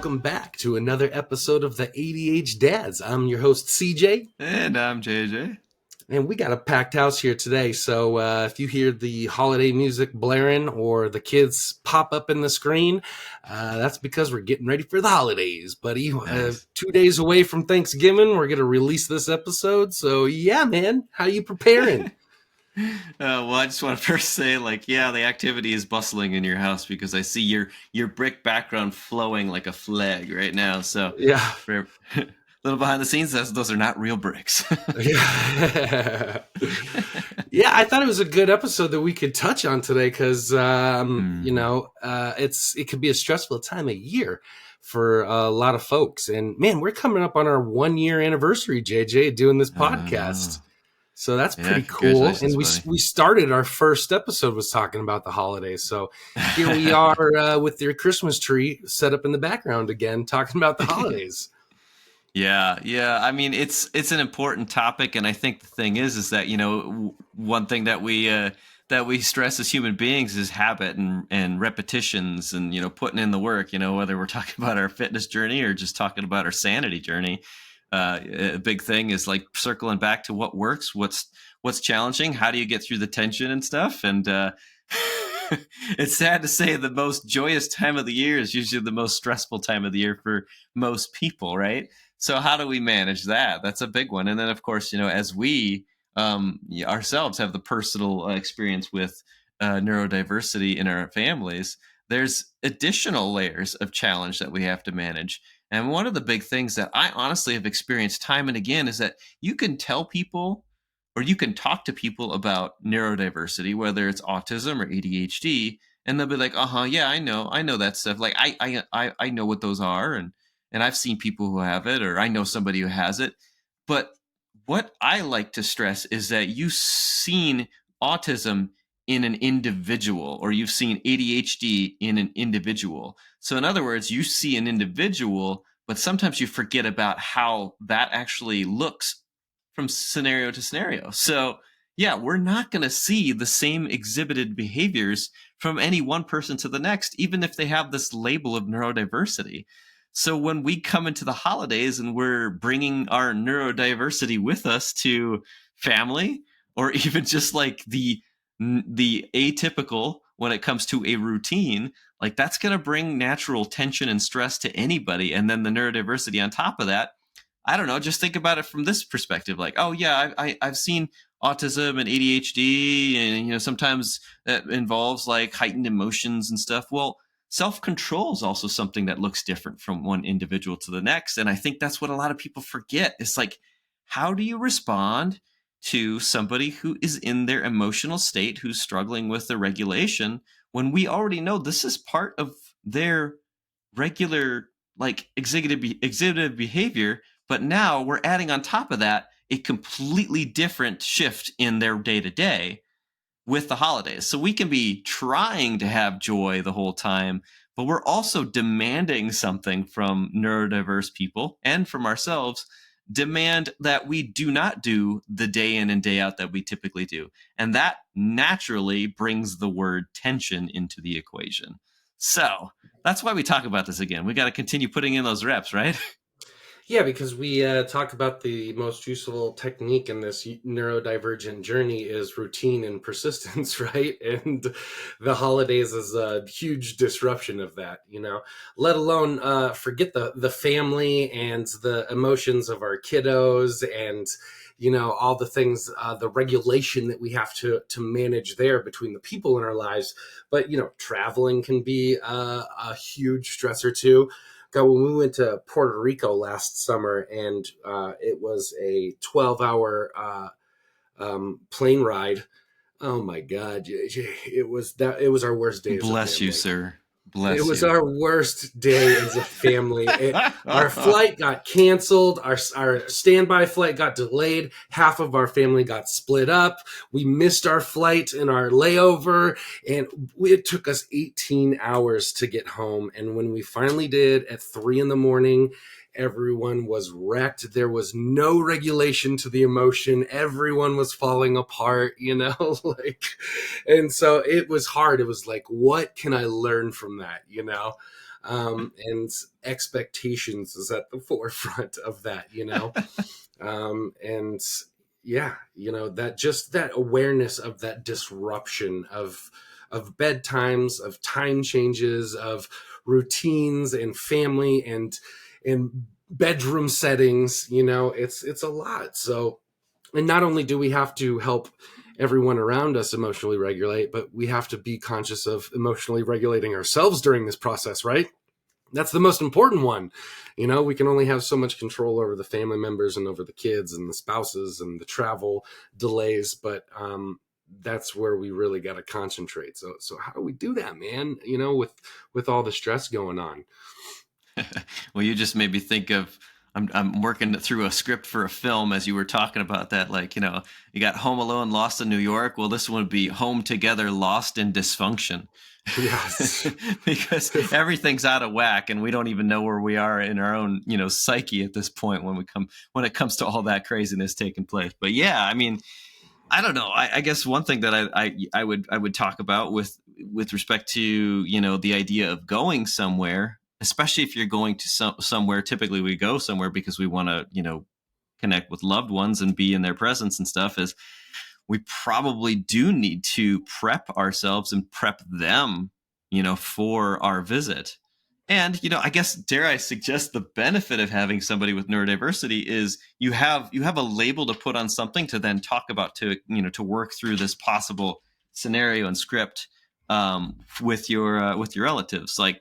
welcome back to another episode of the ADH Dads. I'm your host, CJ. And I'm JJ. And we got a packed house here today. So if you hear the holiday music blaring or the kids pop up in the screen, that's because we're getting ready for the holidays, buddy. Nice. 2 days away from Thanksgiving, we're going to release this episode. So yeah, man, how you preparing? Well, I just want to first say, the activity is bustling in your house because I see your brick background flowing like a flag right now. So Yeah. for a little behind the scenes, those are not real bricks. Yeah. Yeah, I thought it was a good episode that we could touch on today because, it could be a stressful time of year for a lot of folks. And man, we're coming up on our 1-year anniversary, JJ, doing this podcast. So that's pretty cool. And we started our first episode was talking about the holidays. So here we are with your Christmas tree set up in the background again, talking about the holidays. Yeah. I mean, it's an important topic, and I think the thing is that one thing that we stress as human beings is habit and repetitions, and putting in the work. Whether we're talking about our fitness journey or just talking about our sanity journey. A big thing is like circling back to what works, what's challenging, how do you get through the tension and stuff. And it's sad to say the most joyous time of the year is usually the most stressful time of the year for most people, right? So how do we manage that? That's a big one. And then, of course, as we ourselves have the personal experience with neurodiversity in our families, there's additional layers of challenge that we have to manage. And one of the big things that I honestly have experienced time and again is that you can tell people or you can talk to people about neurodiversity, whether it's autism or ADHD, and they'll be like, yeah, I know that stuff. Like I know what those are, and I've seen people who have it, or I know somebody who has it. But what I like to stress is that you've seen autism in an individual, or you've seen ADHD in an individual. So in other words, you see an individual, but sometimes you forget about how that actually looks from scenario to scenario. So yeah, we're not going to see the same exhibited behaviors from any one person to the next, even if they have this label of neurodiversity. So when we come into the holidays and we're bringing our neurodiversity with us to family, or even just like the atypical when it comes to a routine, like that's going to bring natural tension and stress to anybody. And then the neurodiversity on top of that, I don't know, just think about it from this perspective. Like, oh yeah, I've seen autism and ADHD, and sometimes that involves like heightened emotions and stuff. Well, self-control is also something that looks different from one individual to the next. And I think that's what a lot of people forget. It's like, how do you respond to somebody who is in their emotional state, who's struggling with the regulation, when we already know this is part of their regular like exhibitive behavior, but now we're adding on top of that a completely different shift in their day-to-day with the holidays. So we can be trying to have joy the whole time, but we're also demanding something from neurodiverse people and from ourselves, demand that we do not do the day in and day out that we typically do. And that naturally brings the word tension into the equation. So that's why we talk about this again. We got to continue putting in those reps, right? Yeah, because we talk about the most useful technique in this neurodivergent journey is routine and persistence, right? And the holidays is a huge disruption of that, let alone forget the family and the emotions of our kiddos and, all the things, the regulation that we have to manage there between the people in our lives. But, traveling can be a huge stressor too. God, when we went to Puerto Rico last summer, and it was a 12-hour plane ride. Oh my God, it was our worst day. Bless you, sir. Bless you. It was our worst day as a family. Our flight got canceled. Our standby flight got delayed. Half of our family got split up. We missed our flight and our layover, and it took us 18 hours to get home. And when we finally did at 3 a.m, everyone was wrecked. There was no regulation to the emotion. Everyone was falling apart, and so it was hard. It was like, what can I learn from that? and expectations is at the forefront of that, and yeah, that just that awareness of that disruption of bedtimes, of time changes, of routines and family and bedroom settings, it's a lot. So, and not only do we have to help everyone around us emotionally regulate, but we have to be conscious of emotionally regulating ourselves during this process, right? That's the most important one. We can only have so much control over the family members and over the kids and the spouses and the travel delays, but that's where we really got to concentrate. So how do we do that, man? With all the stress going on. Well, you just made me think of I'm working through a script for a film as you were talking about that. Like, you got Home Alone, Lost in New York. Well, this one would be Home Together, Lost in Dysfunction. Yes. Because everything's out of whack and we don't even know where we are in our own, psyche at this point when it comes to all that craziness taking place. But yeah, I mean, I don't know. I guess one thing that I would talk about with respect to the idea of going somewhere, especially if you're going to somewhere. Typically, we go somewhere because we want to connect with loved ones and be in their presence and stuff. Is we probably do need to prep ourselves and prep them, for our visit. And, I guess, dare I suggest, the benefit of having somebody with neurodiversity is you have a label to put on something to then talk about, to work through this possible scenario and script with your relatives. Like,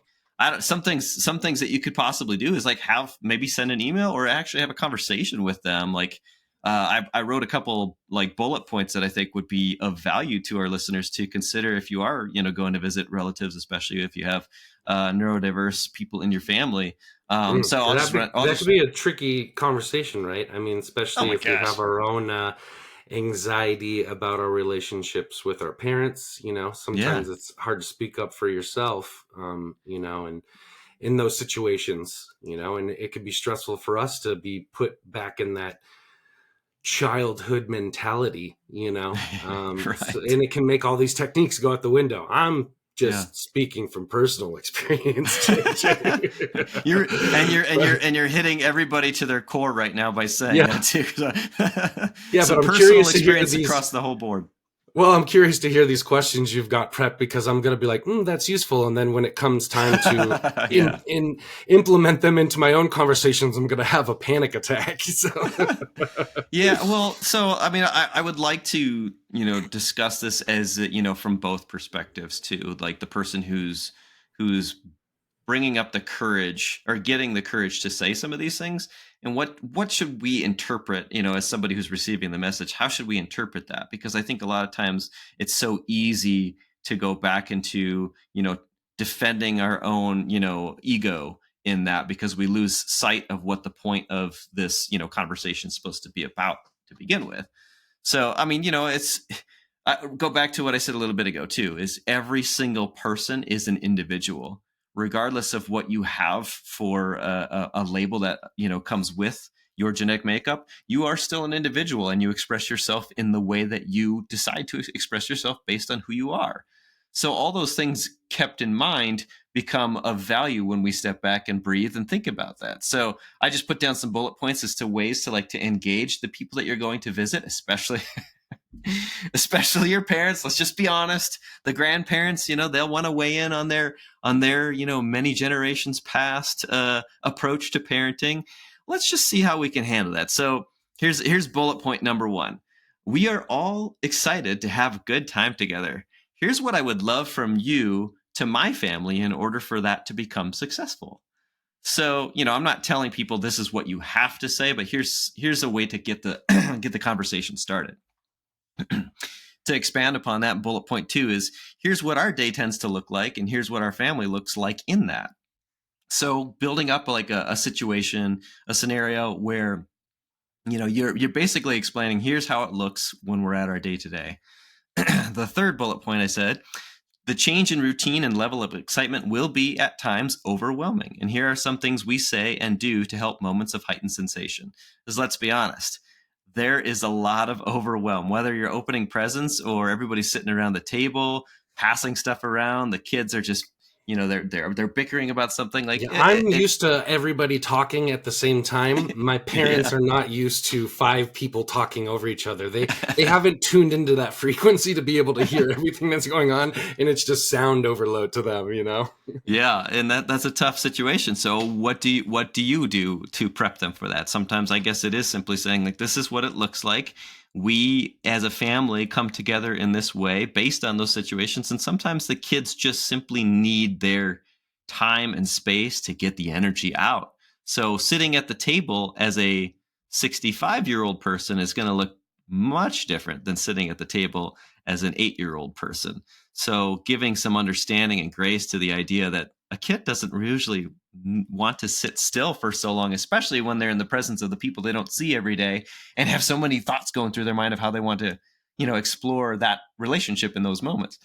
some things that you could possibly do is like maybe send an email or actually have a conversation with them. Like, I wrote a couple like bullet points that I think would be of value to our listeners to consider if you are, going to visit relatives, especially if you have neurodiverse people in your family. So I'll just run. That could be a tricky conversation, right? I mean, Oh especially my if we have gosh. our own anxiety about our relationships with our parents. Yeah. Sometimes it's hard to speak up for yourself, and in those situations, and it could be stressful for us to be put back in that childhood mentality, Right. and it can make all these techniques go out the window. I'm Yeah. just speaking from personal experience, JJ. you're hitting everybody to their core right now by saying Yeah. that too. Yeah, but Some I'm personal curious to hear experience these. across the whole board. Well, I'm curious to hear these questions you've got prepped, because I'm going to be like, that's useful. And then when it comes time to Yeah. implement them into my own conversations, I'm going to have a panic attack. So, Yeah, well, so I mean, I would like to, discuss this as, from both perspectives too, like the person who's bringing up the courage or getting the courage to say some of these things, and what should we interpret, as somebody who's receiving the message. How should we interpret that? Because I think a lot of times it's so easy to go back into, defending our own, ego in that, because we lose sight of what the point of this, conversation is supposed to be about to begin with. So, I mean, it's I go back to what I said a little bit ago too, is every single person is an individual, regardless of what you have for a label that, comes with your genetic makeup. You are still an individual and you express yourself in the way that you decide to express yourself based on who you are. So all those things kept in mind become of value when we step back and breathe and think about that. So I just put down some bullet points as to ways to to engage the people that you're going to visit, especially your parents. Let's just be honest. The grandparents, they'll want to weigh in on their many generations past approach to parenting. Let's just see how we can handle that. So here's bullet point number 1. We are all excited to have a good time together. Here's what I would love from you to my family in order for that to become successful. So, I'm not telling people this is what you have to say, but here's a way to get the get the conversation started. To expand upon that, bullet point 2 is here's what our day tends to look like, and here's what our family looks like in that. So building up like a situation, a scenario where you're basically explaining here's how it looks when we're at our day to day. The third bullet point I said, the change in routine and level of excitement will be at times overwhelming. And here are some things we say and do to help moments of heightened sensation. Because let's be honest, there is a lot of overwhelm, whether you're opening presents or everybody's sitting around the table, passing stuff around. The kids are just they're bickering about something like Yeah, I'm used to everybody talking at the same time. My parents yeah. are not used to five people talking over each other. They haven't tuned into that frequency to be able to hear everything that's going on, and it's just sound overload to them, you know? Yeah, and that's a tough situation. So what do you do to prep them for that? Sometimes I guess it is simply saying like this is what it looks like. We as a family come together in this way based on those situations, and sometimes the kids just simply need their time and space to get the energy out. So sitting at the table as a 65-year-old person is going to look much different than sitting at the table as an 8-year-old person. So giving some understanding and grace to the idea that a kid doesn't usually want to sit still for so long, especially when they're in the presence of the people they don't see every day and have so many thoughts going through their mind of how they want to, explore that relationship in those moments.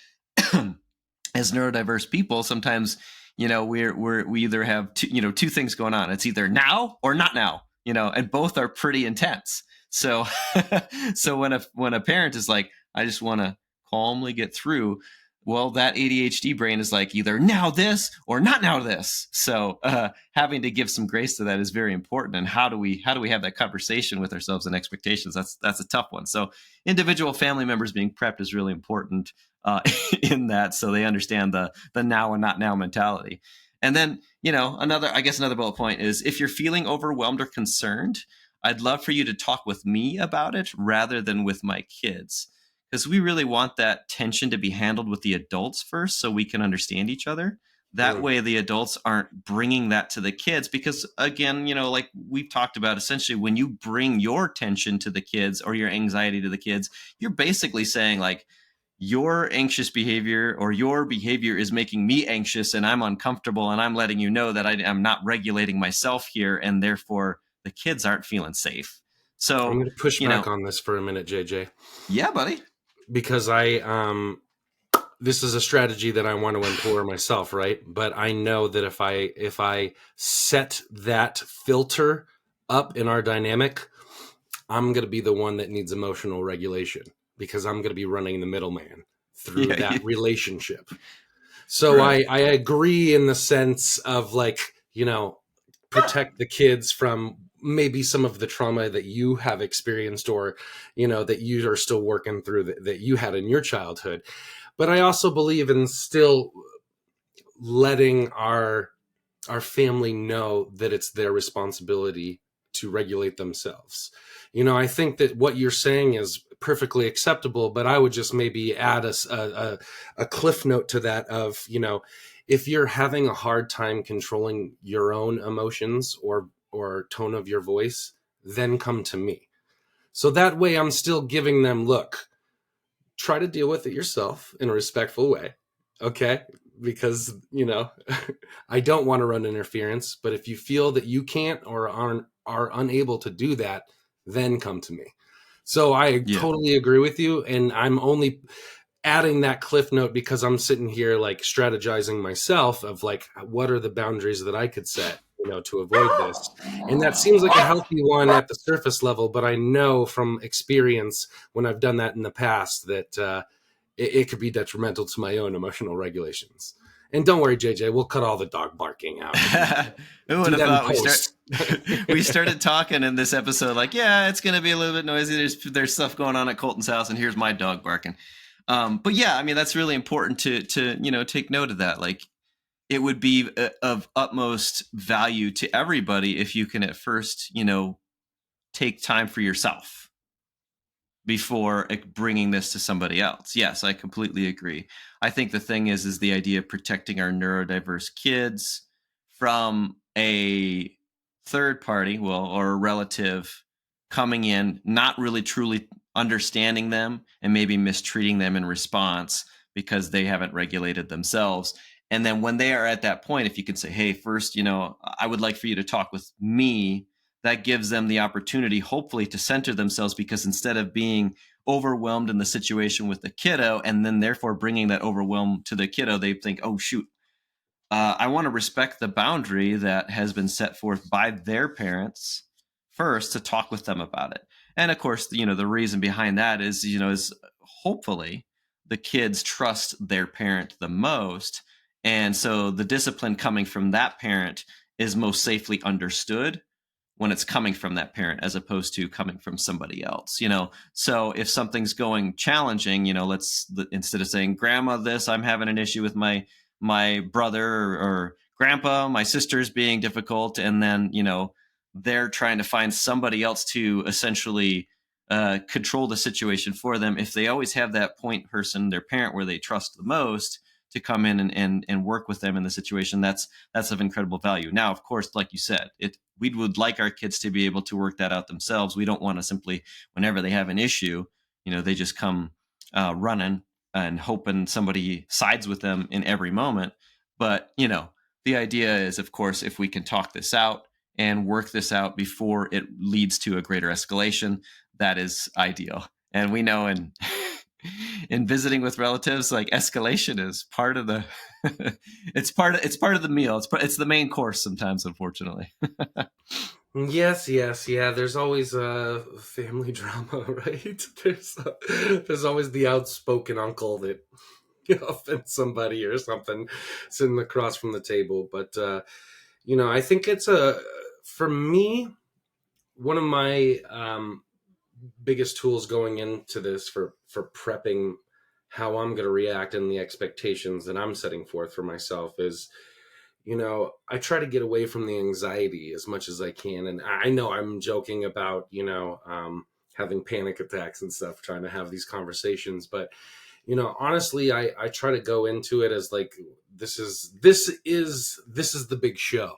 As neurodiverse people, sometimes, we either have two things going on. It's either now or not now, and both are pretty intense. So, so when a parent is like, I just want to calmly get through, well, that ADHD brain is like either now this or not now this. So having to give some grace to that is very important. And how do we have that conversation with ourselves and expectations? That's a tough one. So individual family members being prepped is really important in that, so they understand the now and not now mentality. And then another bullet point is if you're feeling overwhelmed or concerned, I'd love for you to talk with me about it rather than with my kids, because we really want that tension to be handled with the adults first so we can understand each other. That Mm. way the adults aren't bringing that to the kids, because again, like we've talked about, essentially when you bring your tension to the kids or your anxiety to the kids, you're basically saying like your anxious behavior or your behavior is making me anxious and I'm uncomfortable, and I'm letting you know that I'm not regulating myself here, and therefore the kids aren't feeling safe. I'm So, going to push back on this for a minute, JJ, yeah, buddy. because this is a strategy that I want to employ myself, right? But I know that if I set that filter up in our dynamic, I'm going to be the one that needs emotional regulation because I'm going to be running the middleman through Yeah, that yeah. relationship. So Right. I agree in the sense of like, protect the kids from maybe some of the trauma that you have experienced or, that you are still working through that you had in your childhood. But I also believe in still letting our family know that it's their responsibility to regulate themselves. I think that what you're saying is perfectly acceptable, but I would just maybe add a cliff note to that of, if you're having a hard time controlling your own emotions or tone of your voice, then come to me. So that way I'm still giving them, look, try to deal with it yourself in a respectful way. Okay? Because, I don't want to run interference, but if you feel that you can't or are unable to do that, then come to me. So I Yeah. totally agree with you. And I'm only adding that cliff note because I'm sitting here like strategizing myself of like, what are the boundaries that I could set, to avoid this. And that seems like a healthy one at the surface level, but I know from experience when I've done that in the past that it could be detrimental to my own emotional regulations. And don't worry, JJ, we'll cut all the dog barking out. Who would Do have that in thought post. we started talking in this episode like, yeah, it's going to be a little bit noisy. There's stuff going on at Colton's house, and here's my dog barking. But yeah, I mean that's really important to take note of that. Like it would be of utmost value to everybody if you can at first take time for yourself before bringing this to somebody else. Yes, I completely agree. I think the thing is the idea of protecting our neurodiverse kids from a third party, well, or a relative coming in, not really truly understanding them and maybe mistreating them in response because they haven't regulated themselves. And then when they are at that point, if you can say, hey, first, I would like for you to talk with me, that gives them the opportunity, hopefully, to center themselves, because instead of being overwhelmed in the situation with the kiddo and then therefore bringing that overwhelm to the kiddo, they think, oh, shoot, I want to respect the boundary that has been set forth by their parents first to talk with them about it. And of course, the reason behind that is hopefully the kids trust their parent the most. And so the discipline coming from that parent is most safely understood when it's coming from that parent as opposed to coming from somebody else, you know. So if something's going challenging, you know, instead of saying grandma this, I'm having an issue with my brother, or grandpa, my sister's being difficult, and then, you know, they're trying to find somebody else to essentially control the situation for them. If they always have that point person, their parent, where they trust the most, to come in and work with them in the situation, that's of incredible value. Now, of course, like you said, we would like our kids to be able to work that out themselves. We don't want to simply, whenever they have an issue, you know, they just come running and hoping somebody sides with them in every moment. But, you know, the idea is, of course, if we can talk this out and work this out before it leads to a greater escalation, that is ideal. And we know in visiting with relatives, like, escalation is part of the it's part of the meal. It's the main course sometimes, unfortunately. Yes, yeah. There's always family drama, right? There's always the outspoken uncle that offends somebody or something sitting across from the table. But you know, I think it's for me, one of my biggest tools going into this for prepping how I'm going to react and the expectations that I'm setting forth for myself is, you know, I try to get away from the anxiety as much as I can. And I know I'm joking about, you know, having panic attacks and stuff, trying to have these conversations. But, you know, honestly, I try to go into it as like, this is the big show,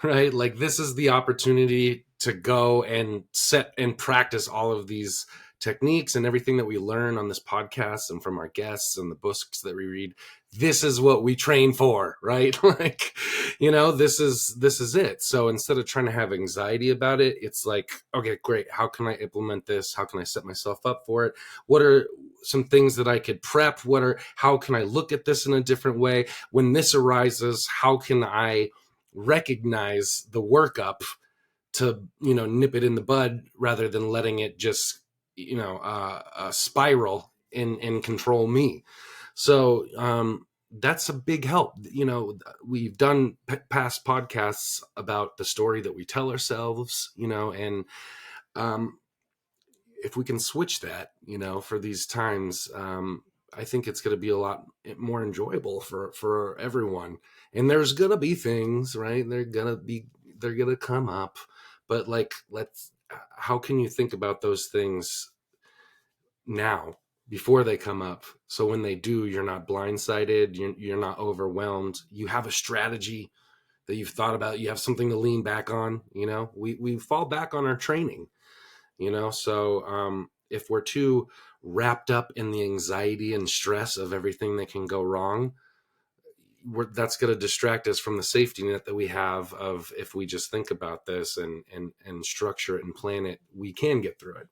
right? Like, this is the opportunity to go and set and practice all of these techniques and everything that we learn on this podcast and from our guests and the books that we read. This is what we train for, right? Like, you know, this is it. So instead of trying to have anxiety about it, it's like, okay, great. How can I implement this? How can I set myself up for it? What are some things that I could prep? How can I look at this in a different way? When this arises, how can I recognize the workup to, you know, nip it in the bud rather than letting it just, you know, spiral and control me. So that's a big help. You know, we've done past podcasts about the story that we tell ourselves, you know, and if we can switch that, you know, for these times, I think it's going to be a lot more enjoyable for everyone. And there's going to be things, right? They're going to come up, but like, how can you think about those things now before they come up? So when they do, you're not blindsided, you're not overwhelmed. You have a strategy that you've thought about. You have something to lean back on. You know, we fall back on our training, you know? So if we're too wrapped up in the anxiety and stress of everything that can go wrong, that's going to distract us from the safety net that we have of, if we just think about this and structure it and plan it, we can get through it.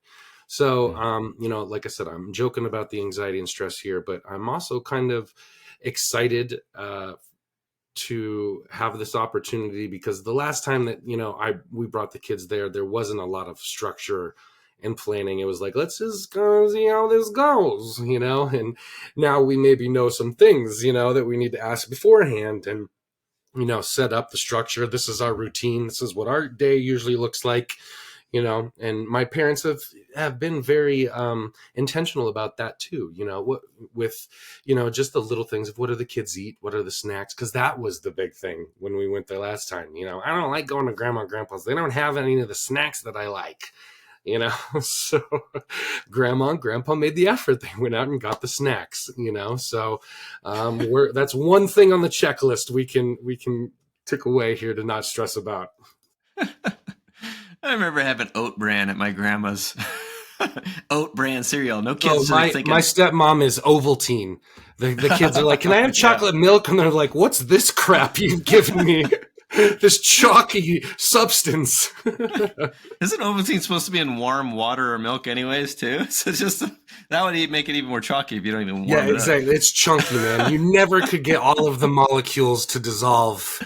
So, you know, like I said, I'm joking about the anxiety and stress here, but I'm also kind of excited to have this opportunity, because the last time that, you know, we brought the kids there wasn't a lot of structure and planning. It was like, let's just go see how this goes, you know. And now we maybe know some things, you know, that we need to ask beforehand and, you know, set up the structure. This is our routine. This is what our day usually looks like, you know. And my parents have been very intentional about that too, you know, with, you know, just the little things of what do the kids eat, what are the snacks, because that was the big thing when we went there last time. You know, I don't like going to grandma and grandpa's, they don't have any of the snacks that I like, you know. So grandma and grandpa made the effort, they went out and got the snacks, you know. So that's one thing on the checklist we can tick away here to not stress about. I remember having oat bran at my grandma's. Oat bran cereal. No kids my thinking. My stepmom is Ovaltine. The kids are like, can I have chocolate milk? And they're like, what's this crap you've given me? This chalky substance. Isn't Ovaltine supposed to be in warm water or milk anyways too? So just that would make it even more chalky if you don't even warm it up. Yeah, exactly. It's chunky, man. You never could get all of the molecules to dissolve.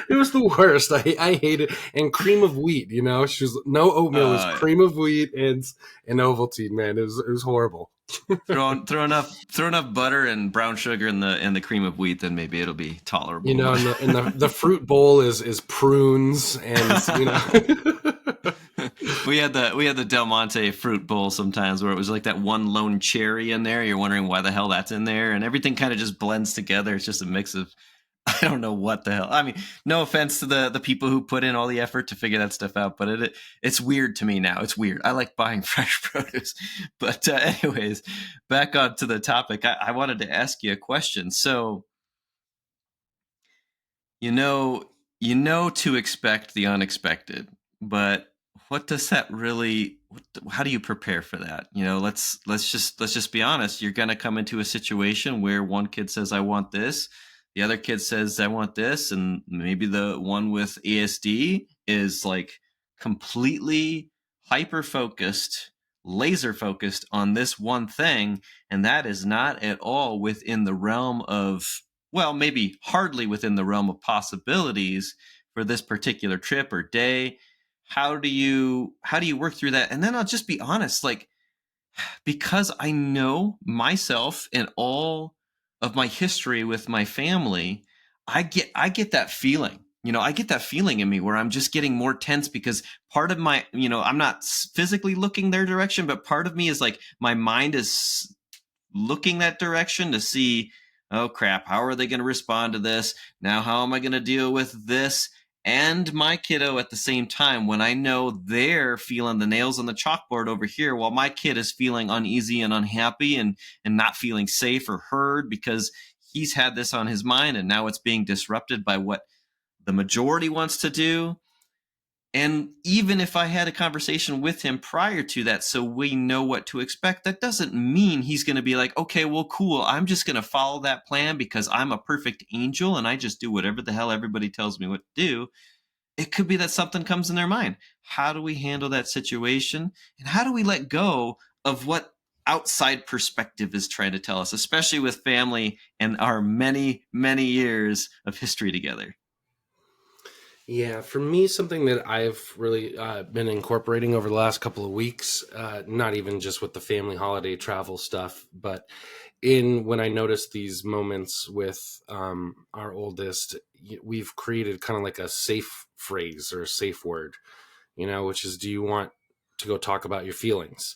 It was the worst. I hate it. And cream of wheat, you know, she was no oatmeal, it was cream of wheat and Ovaltine, man. It was horrible. throw enough butter and brown sugar in the cream of wheat, then maybe it'll be You tolerable. know, But and the fruit bowl is prunes, and you know. we had the Del Monte fruit bowl sometimes where it was like that one lone cherry in there. You're wondering why the hell that's in there, and everything kind of just blends together. It's just a mix of I don't know what the hell. I mean, no offense to the people who put in all the effort to figure that stuff out, but it's weird to me now. It's weird. I like buying fresh produce, but anyways, back on to the topic. I wanted to ask you a question. So you know, you know to expect the unexpected, but what does that really? How do you prepare for that? You know, let's just be honest. You're going to come into a situation where one kid says, "I want this," the other kid says, "I want this," and maybe the one with ASD is like completely hyper focused, laser focused on this one thing, and that is not at all within the realm of well, maybe hardly within the realm of possibilities for this particular trip or day. How do you work through that? And then I'll just be honest, like because I know myself and all of my history with my family, I get that feeling. You know, I get that feeling in me where I'm just getting more tense because part of my, you know, I'm not physically looking their direction, but part of me is like my mind is looking that direction to see, oh crap, how are they going to respond to this? Now, how am I going to deal with this and my kiddo at the same time when I know they're feeling the nails on the chalkboard over here while my kid is feeling uneasy and unhappy and not feeling safe or heard because he's had this on his mind and now it's being disrupted by what the majority wants to do. And even if I had a conversation with him prior to that, so we know what to expect, that doesn't mean he's going to be like, okay, well, cool. I'm just going to follow that plan because I'm a perfect angel and I just do whatever the hell everybody tells me what to do. It could be that something comes in their mind. How do we handle that situation? And how do we let go of what outside perspective is trying to tell us, especially with family and our many, many years of history together? Yeah, for me, something that I've really been incorporating over the last couple of weeks, not even just with the family holiday travel stuff, but in when I notice these moments with our oldest, we've created kind of like a safe phrase or a safe word, you know, which is, do you want to go talk about your feelings,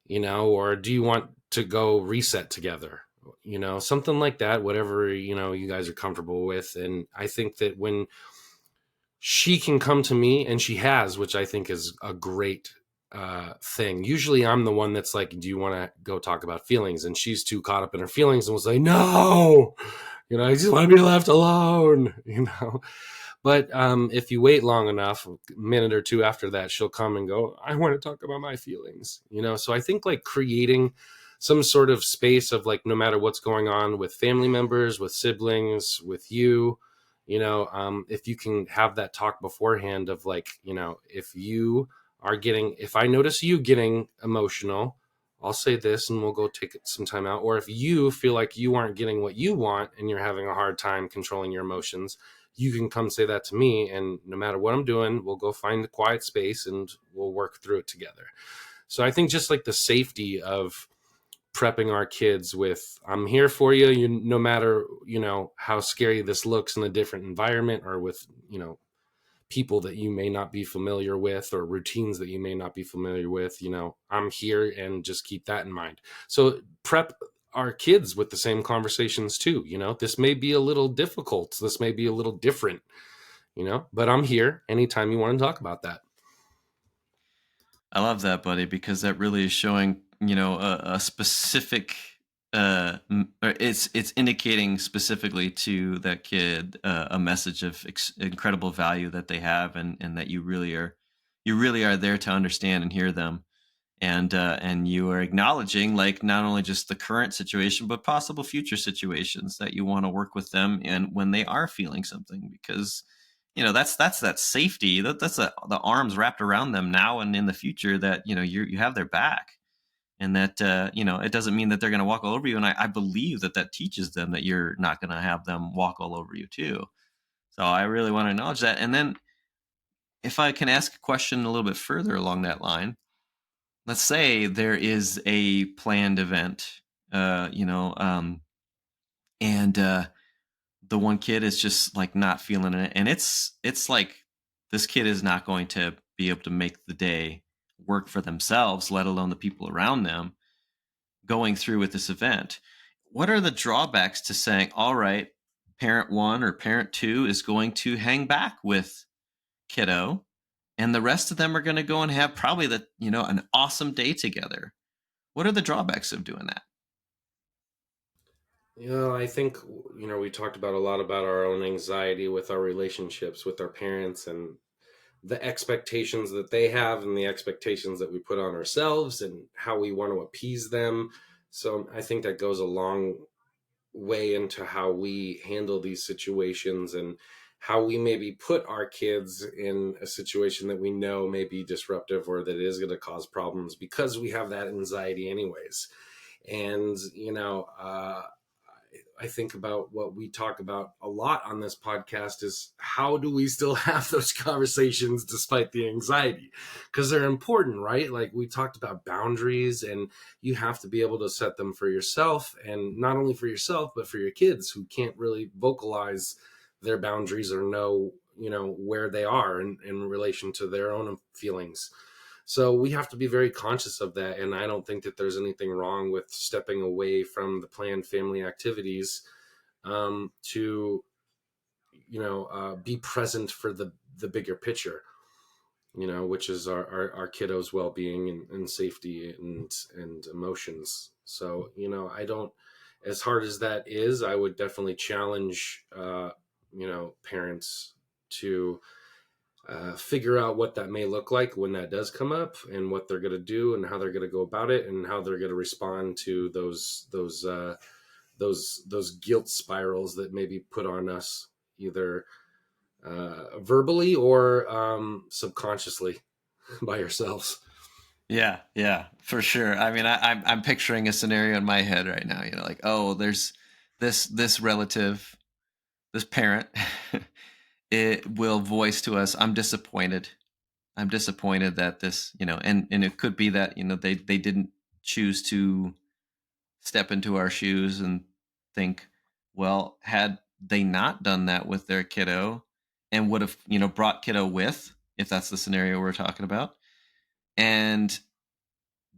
you know, or do you want to go reset together? You know, something like that, whatever, you know, you guys are comfortable with. And I think that when she can come to me, and she has, which I think is a great thing. Usually I'm the one that's like, do you want to go talk about feelings? And she's too caught up in her feelings and will say, no, you know, I just want to be left alone, you know. But if you wait long enough, a minute or two after that, she'll come and go, I want to talk about my feelings, you know. So I think like creating some sort of space of like, no matter what's going on with family members, with siblings, with you know, if you can have that talk beforehand of like, you know, if I notice you getting emotional, I'll say this and we'll go take some time out. Or if you feel like you aren't getting what you want and you're having a hard time controlling your emotions, you can come say that to me. And no matter what I'm doing, we'll go find the quiet space and we'll work through it together. So I think just like the safety of prepping our kids with, I'm here for you, you no matter, you know, how scary this looks in a different environment or with, you know, people that you may not be familiar with or routines that you may not be familiar with, you know, I'm here, and just keep that in mind. So prep our kids with the same conversations too. You know, this may be a little difficult, this may be a little different, you know, but I'm here anytime you want to talk about that. I love that, buddy, because that really is showing, you know, a specific or it's indicating specifically to that kid a message of incredible value that they have and that you really are there to understand and hear them and you are acknowledging like not only just the current situation but possible future situations that you want to work with them and when they are feeling something because you know that's that safety that's the arms wrapped around them now and in the future that you know you have their back and that you know it doesn't mean that they're going to walk all over you and I believe that that teaches them that you're not going to have them walk all over you too. So I really want to acknowledge that and then if I can ask a question a little bit further along that line, let's say there is a planned event, and the one kid is just like not feeling it, and it's like this kid is not going to be able to make the day work for themselves, let alone the people around them going through with this event. What are the drawbacks to saying, all right, parent one or parent two is going to hang back with kiddo, and the rest of them are going to go and have probably an awesome day together? What are the drawbacks of doing that? I think, we talked about a lot about our own anxiety with our relationships with our parents, and the expectations that they have and the expectations that we put on ourselves and how we want to appease them. So I think that goes a long way into how we handle these situations, and how we maybe put our kids in a situation that we know may be disruptive or that is going to cause problems because we have that anxiety anyways. And I think about what we talk about a lot on this podcast is how do we still have those conversations despite the anxiety? Because they're important, right? Like we talked about boundaries, and you have to be able to set them for yourself, and not only for yourself, but for your kids who can't really vocalize their boundaries or know, where they are in relation to their own feelings. So we have to be very conscious of that. And I don't think that there's anything wrong with stepping away from the planned family activities, to, be present for the bigger picture, which is our kiddos' well-being and safety and emotions. So, I don't, as hard as that is, I would definitely challenge, parents to figure out what that may look like when that does come up, and what they're going to do and how they're going to go about it and how they're going to respond to those guilt spirals that may be put on us, either verbally or subconsciously by ourselves. Yeah, for sure. I mean, I'm picturing a scenario in my head right now. Like, oh, there's this relative, this parent, it will voice to us, I'm disappointed. I'm disappointed that this, and it could be that they didn't choose to step into our shoes and think, well, had they not done that with their kiddo, and would have brought kiddo with, if that's the scenario we're talking about, and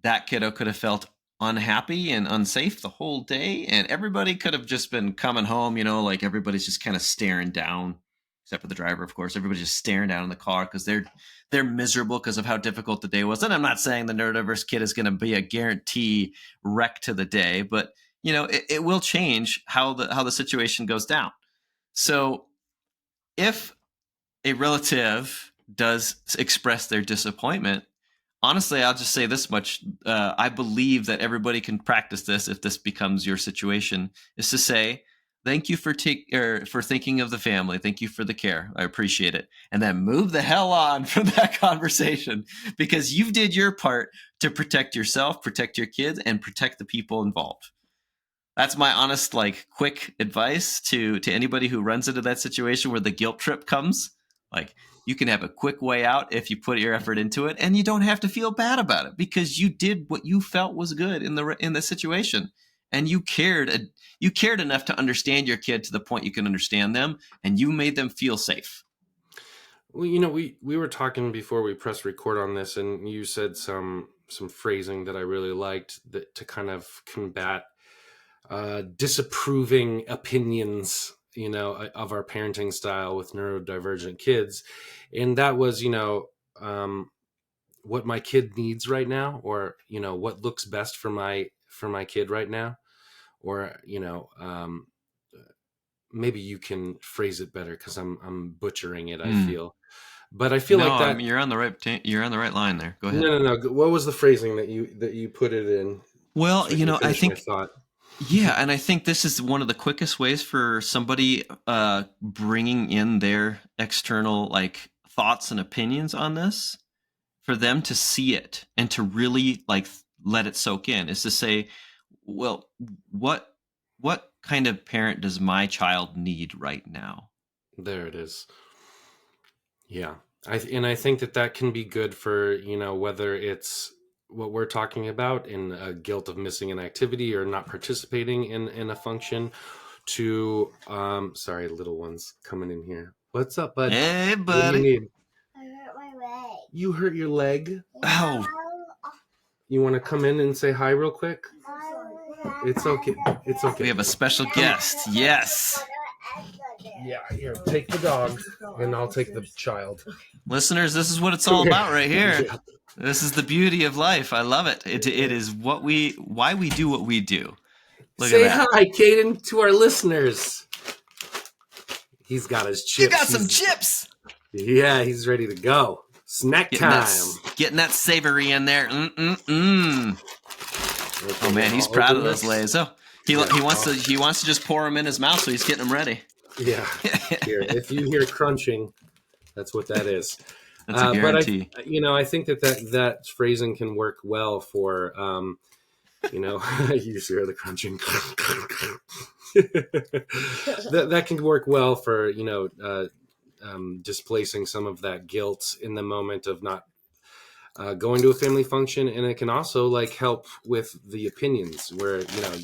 that kiddo could have felt unhappy and unsafe the whole day, and everybody could have just been coming home, like everybody's just kind of staring down, except for the driver, of course. Everybody's just staring down in the car because they're miserable because of how difficult the day was. And I'm not saying the neurodiverse kid is going to be a guarantee wreck to the day, but it will change how the situation goes down. So if a relative does express their disappointment, honestly, I'll just say this much. I believe that everybody can practice this if this becomes your situation, is to say, thank you for thinking of the family. Thank you for the care. I appreciate it. And then move the hell on from that conversation, because you did your part to protect yourself, protect your kids, and protect the people involved. That's my honest, like, quick advice to anybody who runs into that situation where the guilt trip comes. Like, you can have a quick way out if you put your effort into it, and you don't have to feel bad about it because you did what you felt was good in the situation, and you cared enough to understand your kid to the point you can understand them, and you made them feel safe. Well, we were talking before we pressed record on this, and you said some phrasing that I really liked, that to kind of combat disapproving opinions, of our parenting style with neurodivergent kids. And that was, what my kid needs right now, or, what looks best for my kid right now, or, maybe you can phrase it better because I'm butchering it, I feel. But I feel No, like that. you're on the right line there. Go ahead. No, no, no. What was the phrasing that you put it in, Well, so I can I finish my think thought? Yeah, and I think this is one of the quickest ways for somebody bringing in their external, like, thoughts and opinions on this, for them to see it and to really, like, let it soak in, is to say, well, what what kind of parent does my child need right now? There it is. Yeah. And I think that can be good for, whether it's what we're talking about in guilt of missing an activity or not participating in a function, to sorry, little ones coming in here. What's up, bud? Hey, What do you buddy. need? I hurt my leg. You hurt your leg? Oh, You want to come in and say hi real quick? It's okay. It's okay. we have a special guest. Yes. Yeah, here, take the dog, and I'll take the child. Listeners, this is what it's all about right here. Yeah. This is the beauty of life. I love it. It is why we do what we do. Look Say at that. hi, Caden, to our listeners. He's got his chips. You got some chips. Yeah, he's ready to go. Snack time. Getting that savory in there. Okay, oh man, he's proud of those lays. Oh, he wants to just pour them in his mouth, so he's getting them ready. Yeah. Here, if you hear crunching, that's what that is. That's a guarantee. But I think that phrasing can work well for, you just hear the crunching. that can work well for, displacing some of that guilt in the moment of not going to a family function. And it can also help with the opinions where,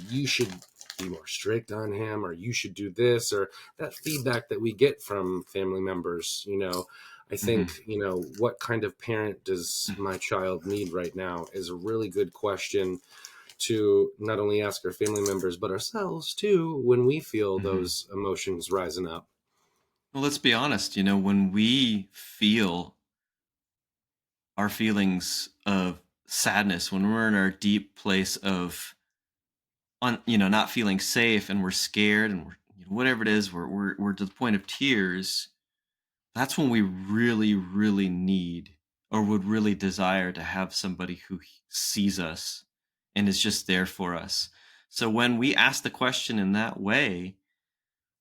you should be more strict on him, or you should do this, or that feedback that we get from family members. I think, what kind of parent does my child need right now is a really good question to not only ask our family members, but ourselves too, when we feel those emotions rising up. Well, let's be honest, when we feel our feelings of sadness, when we're in our deep place of not feeling safe, and we're scared, and we're whatever it is, we're to the point of tears, that's when we really, really need, or would really desire, to have somebody who sees us and is just there for us. So when we ask the question in that way,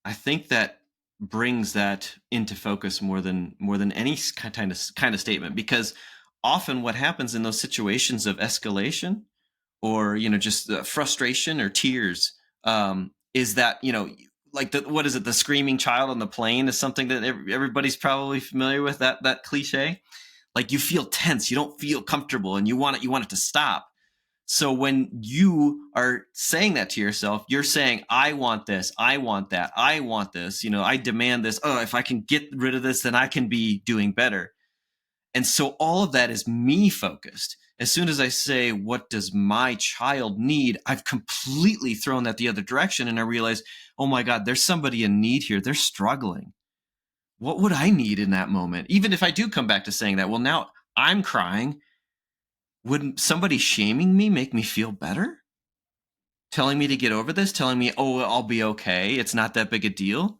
I think that brings that into focus more than any kind of statement, because often what happens in those situations of escalation, or just frustration or tears, is that what is it, the screaming child on the plane is something that everybody's probably familiar with, that cliche. You feel tense, you don't feel comfortable, and you want it to stop. So when you are saying that to yourself, you're saying, I want this, I want that, I want this, I demand this. Oh, if I can get rid of this, then I can be doing better. And so all of that is me focused. As soon as I say, what does my child need? I've completely thrown that the other direction. And I realize, oh my God, there's somebody in need here. They're struggling. What would I need in that moment? Even if I do come back to saying that, well, now I'm crying. Wouldn't somebody shaming me make me feel better? Telling me to get over this, telling me, oh, I'll be okay, it's not that big a deal?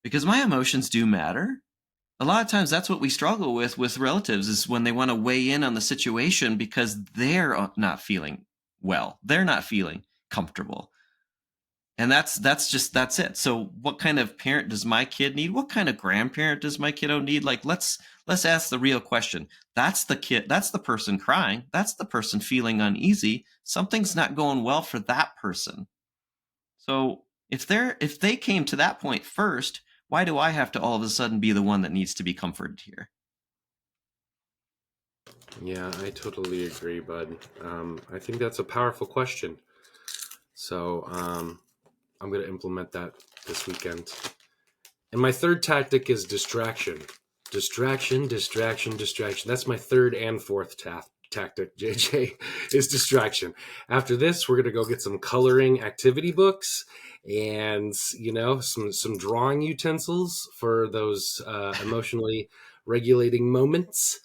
Because my emotions do matter. A lot of times that's what we struggle with relatives, is when they want to weigh in on the situation because they're not feeling well. They're not feeling comfortable. And that's it. So what kind of parent does my kid need? What kind of grandparent does my kiddo need? Let's ask the real question. That's the kid. That's the person crying. That's the person feeling uneasy. Something's not going well for that person. So if they came to that point first, why do I have to all of a sudden be the one that needs to be comforted here? Yeah, I totally agree, bud. I think that's a powerful question. So I'm going to implement that this weekend. And my third tactic is distraction. Distraction. That's my third and fourth tactic, JJ, is distraction. After this, we're going to go get some coloring activity books and, some drawing utensils for those emotionally regulating moments.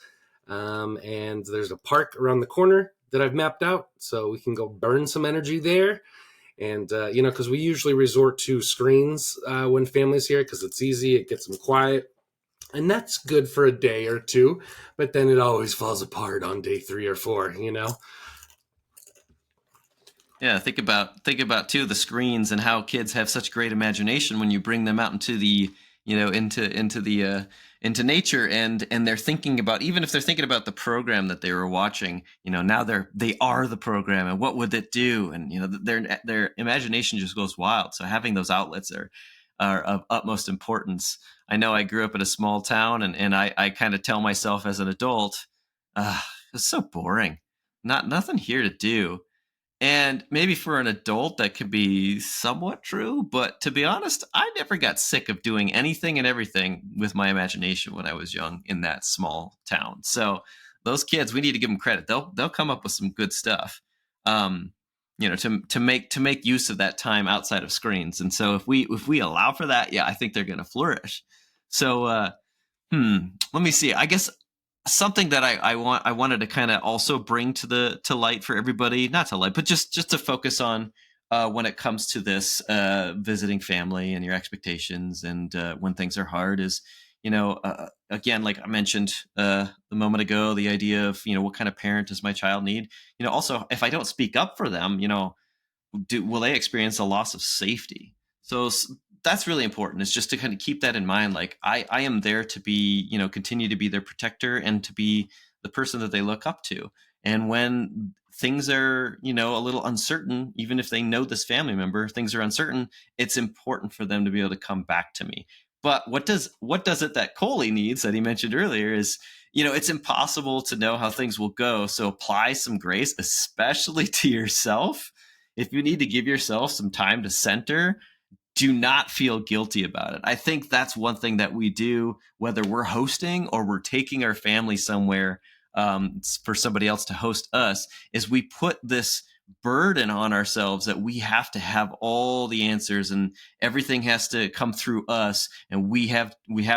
And there's a park around the corner that I've mapped out, so we can go burn some energy there. And, because we usually resort to screens when family's here, because it's easy, it gets them quiet. And that's good for a day or two, but then it always falls apart on day 3 or 4, Yeah, think about too the screens and how kids have such great imagination when you bring them out into the into nature, and they're thinking about, even if they're thinking about the program that they were watching, now they are the program, and what would it do? And their imagination just goes wild. So having those outlets are of utmost importance. I know I grew up in a small town, and I kind of tell myself as an adult, it's so boring. Nothing here to do. And maybe for an adult that could be somewhat true, but to be honest, I never got sick of doing anything and everything with my imagination when I was young in that small town. So those kids, we need to give them credit. They'll come up with some good stuff. To make use of that time outside of screens. And so if we allow for that, yeah, I think they're going to flourish. So let me see. I guess something that I wanted to kind of also bring to light for everybody, not to light, but just to focus on when it comes to this visiting family and your expectations and when things are hard is, again, like I mentioned a moment ago, the idea of, what kind of parent does my child need? Also, if I don't speak up for them, will they experience a loss of safety? So that's really important. It's just to kind of keep that in mind. Like I am there to be, continue to be their protector and to be the person that they look up to. And when things are, a little uncertain, even if they know this family member, things are uncertain, it's important for them to be able to come back to me. But what does it that Coley needs that he mentioned earlier is, it's impossible to know how things will go. So apply some grace, especially to yourself. If you need to give yourself some time to center, do not feel guilty about it. I think that's one thing that we do, whether we're hosting or we're taking our family somewhere for somebody else to host us, is we put this burden on ourselves that we have to have all the answers and everything has to come through us, and we have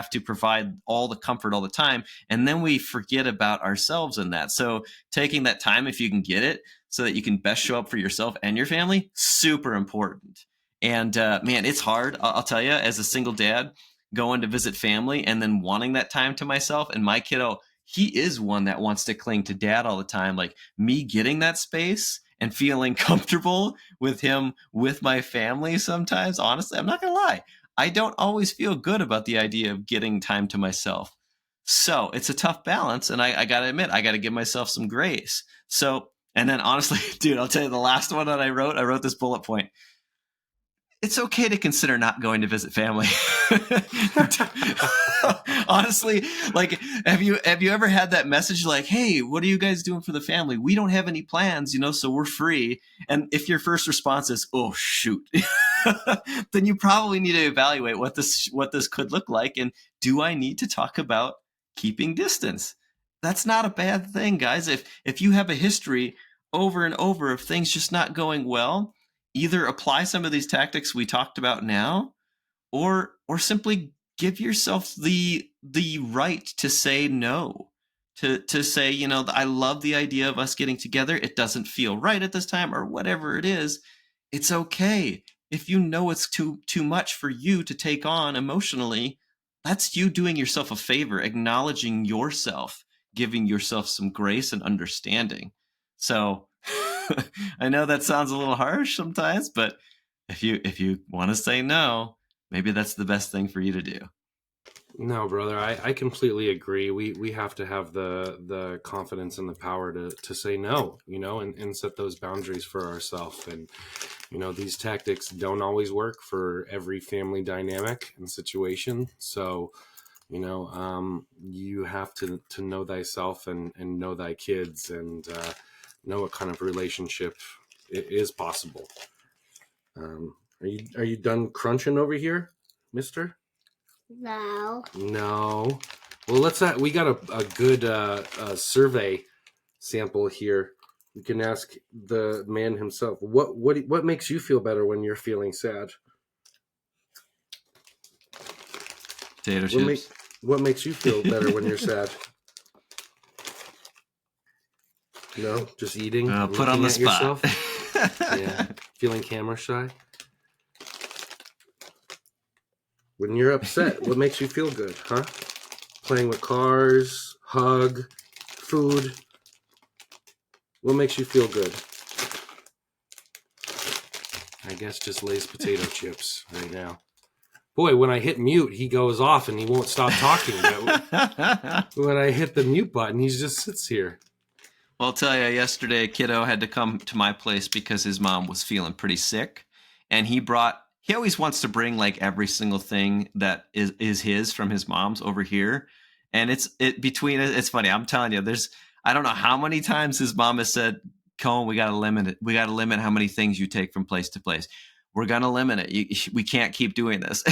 to provide all the comfort all the time, and then we forget about ourselves in that. So taking that time, if you can get it, so that you can best show up for yourself and your family, super important. And man, it's hard. I'll tell you, as a single dad, going to visit family and then wanting that time to myself. And my kiddo, he is one that wants to cling to dad all the time. Like me getting that space and feeling comfortable with him, with my family sometimes, honestly, I'm not going to lie, I don't always feel good about the idea of getting time to myself. So it's a tough balance. And I got to admit, I got to give myself some grace. So, and then honestly, dude, I'll tell you the last one that I wrote this bullet point. It's okay to consider not going to visit family. Honestly, like, have you ever had that message like, hey, what are you guys doing for the family? We don't have any plans, so we're free. And if your first response is, oh, shoot, then you probably need to evaluate what this could look like. And do I need to talk about keeping distance? That's not a bad thing, guys. If you have a history over and over of things just not going well, either apply some of these tactics we talked about now, or simply give yourself the right to say no, to say, I love the idea of us getting together. It doesn't feel right at this time, or whatever it is. It's okay. If it's too much for you to take on emotionally, that's you doing yourself a favor, acknowledging yourself, giving yourself some grace and understanding. So I know that sounds a little harsh sometimes, but if you want to say no, maybe that's the best thing for you to do. No, brother, I completely agree. We have to have the confidence and the power to say no, and set those boundaries for ourselves. And, these tactics don't always work for every family dynamic and situation. So, you have to know thyself and know thy kids and know what kind of relationship is possible. Are you done crunching over here, mister? No. No. Well, we got a good survey sample here. You can ask the man himself. What makes you feel better when you're feeling sad? Potato chips. What makes you feel better when you're sad? No, just eating. Put on the spot. Yeah, feeling camera shy. When you're upset, what makes you feel good, huh? Playing with cars, hug, food. What makes you feel good? I guess just Lay's potato chips right now. Boy, when I hit mute, he goes off and he won't stop talking. When I hit the mute button, he just sits here. Well, I'll tell you, yesterday, kiddo had to come to my place because his mom was feeling pretty sick. And he always wants to bring like every single thing that is his from his mom's over here. And it's funny. I'm telling you, I don't know how many times his mom has said, Cohen, we got to limit it. We got to limit how many things you take from place to place. We're going to limit it. We can't keep doing this.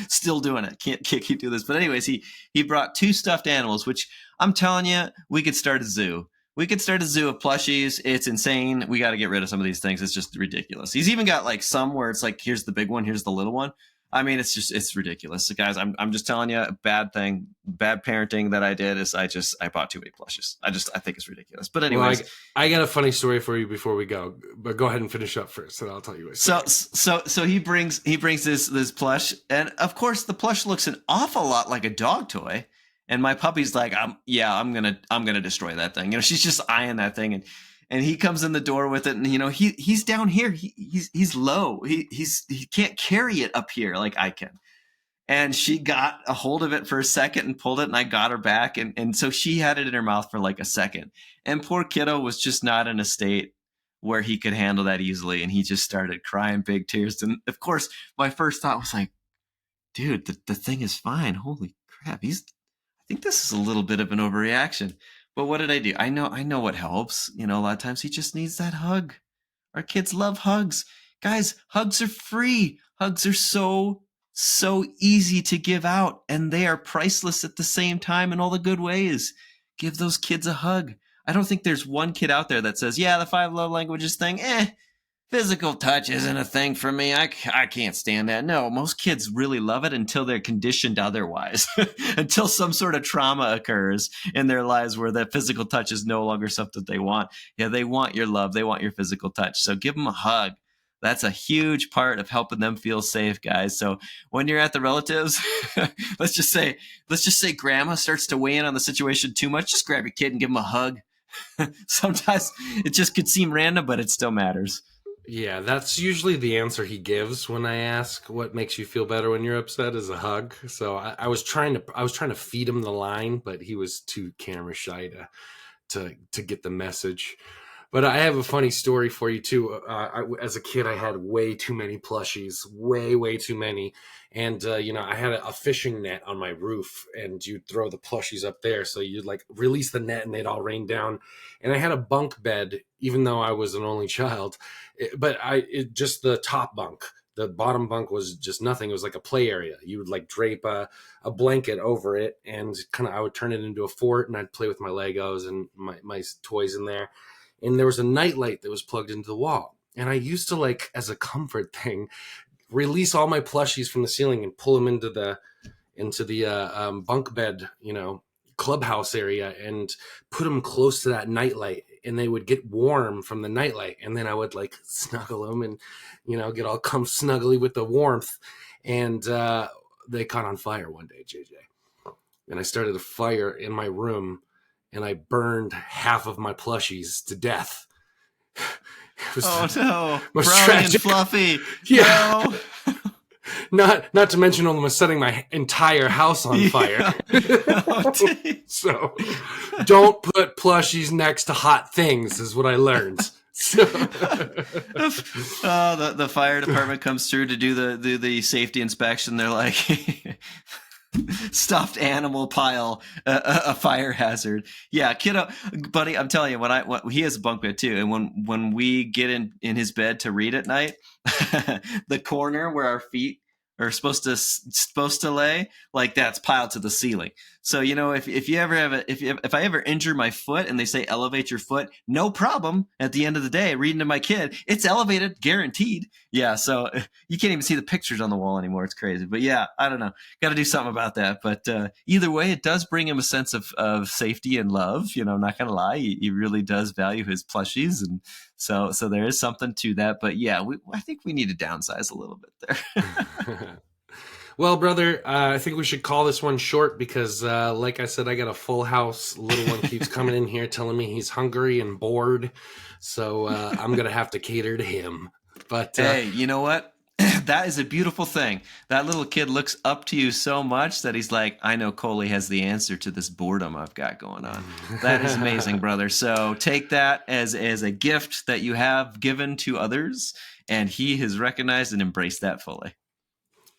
Still doing it. Can't keep doing this. But anyways, he brought 2 stuffed animals, which I'm telling you, we could start a zoo. We could start a zoo of plushies. It's insane. We got to get rid of some of these things. It's just ridiculous. He's even got like some where it's like, here's the big one, here's the little one. I mean, it's ridiculous. So guys, I'm just telling you, a bad parenting that I did is I bought too many plushes. I think it's ridiculous. But anyways, well, I got a funny story for you before we go, but go ahead and finish up first, and I'll tell you. So he brings this plush, and of course the plush looks an awful lot like a dog toy. And my puppy's like, I'm gonna destroy that thing. You know, she's just eyeing that thing, and he comes in the door with it, and you know, he's down here. He's low. He can't carry it up here like I can. And she got a hold of it for a second and pulled it, and I got her back, and so she had it in her mouth for like a second. And poor kiddo was just not in a state where he could handle that easily, and he just started crying big tears. And of course, my first thought was like, dude, the thing is fine. Holy crap, I think this is a little bit of an overreaction. But what did I do? I know what helps. You know, a lot of times he just needs that hug. Our kids love hugs. Guys, hugs are free. Hugs are so easy to give out, and they are priceless at the same time in all the good ways. Give those kids a hug. I don't think there's one kid out there that says, yeah, the 5 love languages thing, physical touch isn't a thing for me. I can't stand that. No, most kids really love it until they're conditioned otherwise, until some sort of trauma occurs in their lives where that physical touch is no longer something they want. Yeah, they want your love. They want your physical touch. So give them a hug. That's a huge part of helping them feel safe, guys. So when you're at the relatives, let's just say grandma starts to weigh in on the situation too much. Just grab your kid and give them a hug. Sometimes it just could seem random, but it still matters. Yeah, that's usually the answer he gives when I ask what makes you feel better when you're upset is a hug. So I was trying to feed him the line, but he was too camera shy to get the message. But I have a funny story for you too. As a kid, I had way too many plushies, way too many. And I had a fishing net on my roof, and you'd throw the plushies up there. So you'd like release the net, and they'd all rain down. And I had a bunk bed, even though I was an only child. But just the top bunk. The bottom bunk was just nothing. It was like a play area. You would like drape a blanket over it, and I would turn it into a fort, and I'd play with my Legos and my toys in there. And there was a nightlight that was plugged into the wall. And I used to, like, as a comfort thing, release all my plushies from the ceiling and pull them into the bunk bed, clubhouse area, and put them close to that nightlight. And they would get warm from the nightlight. And then I would like snuggle them and, get all come snuggly with the warmth. And they caught on fire one day, JJ. And I started a fire in my room, and I burned half of my plushies to death. No, most Brownie tragic. And Fluffy. Yeah. No. Not to mention almost setting my entire house on fire. Oh, so don't put plushies next to hot things is what I learned. So. The fire department comes through to do the safety inspection. They're like, stuffed animal pile, a fire hazard. Yeah, kiddo, buddy, I'm telling you, when he has a bunk bed too, and when we get in his bed to read at night, the corner where our feet are supposed to lay, like that's piled to the ceiling. So if you ever have if I ever injure my foot and they say elevate your foot, no problem. At the end of the day, reading to my kid, it's elevated, guaranteed. Yeah, so you can't even see the pictures on the wall anymore. It's crazy. But yeah, I don't know. Got to do something about that. But either way, it does bring him a sense of safety and love. I'm not gonna lie, he really does value his plushies, and so there is something to that. But yeah, I think we need to downsize a little bit there. Well, brother, I think we should call this one short because, like I said, I got a full house. Little one keeps coming in here telling me he's hungry and bored. So I'm going to have to cater to him. But hey, you know what? That is a beautiful thing. That little kid looks up to you so much that he's like, I know Coley has the answer to this boredom I've got going on. That is amazing, brother. So take that as a gift that you have given to others, and he has recognized and embraced that fully.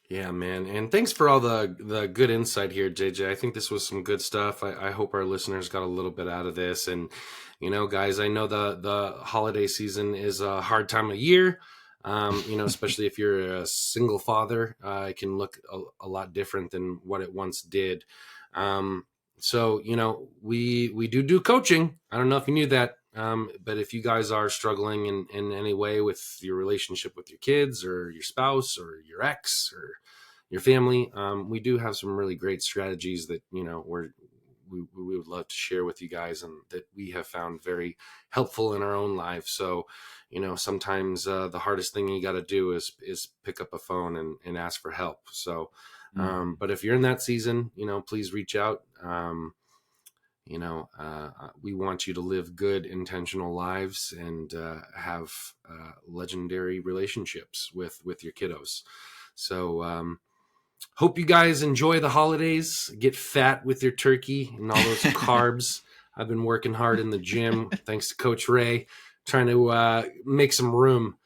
Yeah, man. And thanks for all the good insight here, JJ. I think this was some good stuff. I hope our listeners got a little bit out of this. And, guys, I know the holiday season is a hard time of year. Especially if you're a single father, it can look a lot different than what it once did. So, we do coaching. I don't know if you knew that. But if you guys are struggling in any way with your relationship with your kids or your spouse or your ex or your family, we do have some really great strategies that, we would love to share with you guys and that we have found very helpful in our own life. So, sometimes the hardest thing you got to do is pick up a phone and ask for help. So, but if you're in that season, please reach out. We want you to live good, intentional lives and have legendary relationships with your kiddos. So hope you guys enjoy the holidays, get fat with your turkey and all those carbs. I've been working hard in the gym, thanks to Coach Ray, trying to make some room.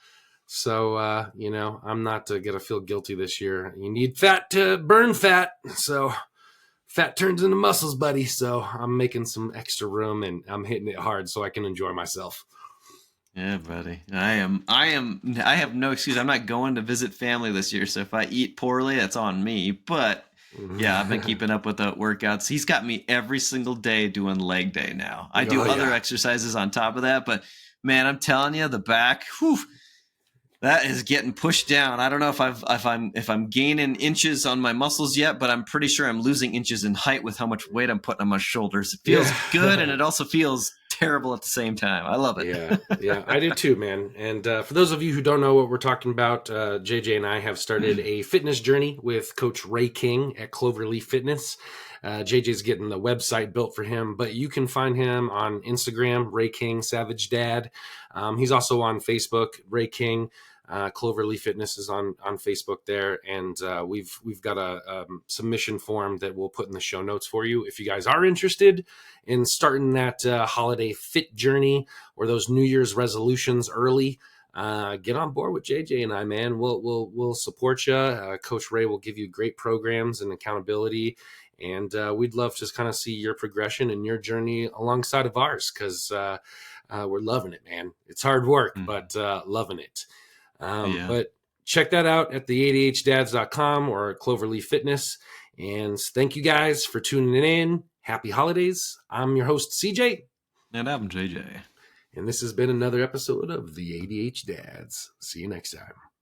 So, I'm not going to feel guilty this year. You need fat to burn fat. So fat turns into muscles, buddy. So I'm making some extra room and I'm hitting it hard so I can enjoy myself. Yeah, buddy. I have no excuse. I'm not going to visit family this year. So if I eat poorly, that's on me. But yeah, I've been keeping up with the workouts. He's got me every single day doing leg day now. I do other exercises on top of that. But man, I'm telling you, the back, that is getting pushed down. I don't know if I'm gaining inches on my muscles yet, but I'm pretty sure I'm losing inches in height with how much weight I'm putting on my shoulders. It feels good, and it also feels terrible at the same time. I love it. Yeah, I do too, man. And for those of you who don't know what we're talking about, JJ and I have started a fitness journey with Coach Ray King at Cloverleaf Fitness. JJ's getting the website built for him, but you can find him on Instagram, Ray King Savage Dad. He's also on Facebook, Ray King. Cloverleaf Fitness is on Facebook there, and we've got a submission form that we'll put in the show notes for you if you guys are interested in starting that holiday fit journey or those New Year's resolutions early. Get on board with JJ and I, man. We'll support you. Coach Ray will give you great programs and accountability, and we'd love to just kind of see your progression and your journey alongside of ours because we're loving it, man. It's hard work, but loving it. But check that out at the ADHdads.com or Cloverleaf Fitness. And thank you guys for tuning in. Happy holidays. I'm your host, CJ. And I'm JJ. And this has been another episode of the ADH Dads. See you next time.